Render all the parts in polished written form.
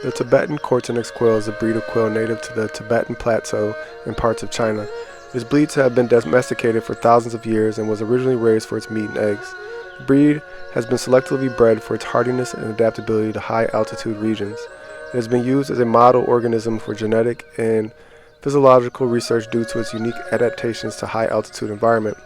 The Tibetan Coturnix Quail is a breed of quail native to the Tibetan Plateau and parts of China. It is believed to have been domesticated for thousands of years and was originally raised for its meat and eggs. The breed has been selectively bred for its hardiness and adaptability to high-altitude regions. It has been used as a model organism for genetic and physiological research due to its unique adaptations to high-altitude environment.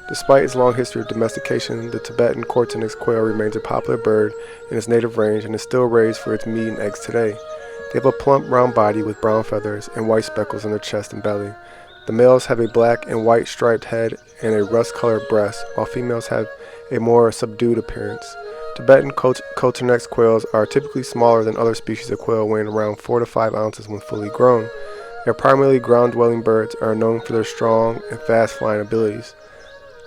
Despite its long history of domestication, the Tibetan Coturnix Quail remains a popular bird in its native range and is still raised for its meat and eggs today. They have a plump, round body with brown feathers and white speckles on their chest and belly. The males have a black and white striped head and a rust-colored breast, while females have a more subdued appearance. Tibetan Coturnix quails are typically smaller than other species of quail, weighing around 4 to 5 ounces when fully grown. They are primarily ground-dwelling birds and are known for their strong and fast-flying abilities.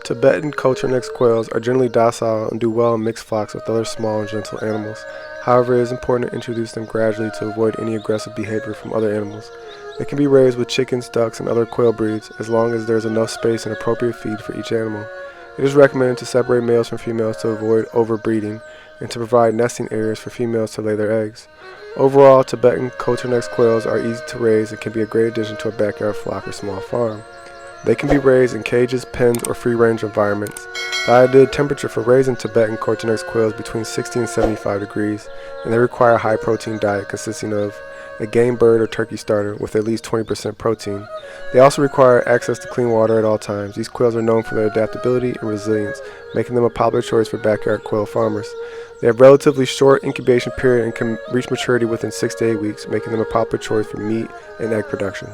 Tibetan Coturnix quails are generally docile and do well in mixed flocks with other small and gentle animals. However, it is important to introduce them gradually to avoid any aggressive behavior from other animals. They can be raised with chickens, ducks, and other quail breeds as long as there is enough space and appropriate feed for each animal. It is recommended to separate males from females to avoid overbreeding and to provide nesting areas for females to lay their eggs. Overall, Tibetan Coturnix quails are easy to raise and can be a great addition to a backyard flock or small farm. They can be raised in cages, pens, or free-range environments. The ideal temperature for raising Tibetan Coturnix quails is between 60 and 75 degrees, and they require a high-protein diet consisting of a game bird or turkey starter with at least 20% protein. They also require access to clean water at all times. These quails are known for their adaptability and resilience, making them a popular choice for backyard quail farmers. They have relatively short incubation period and can reach maturity within 6 to 8 weeks, making them a popular choice for meat and egg production.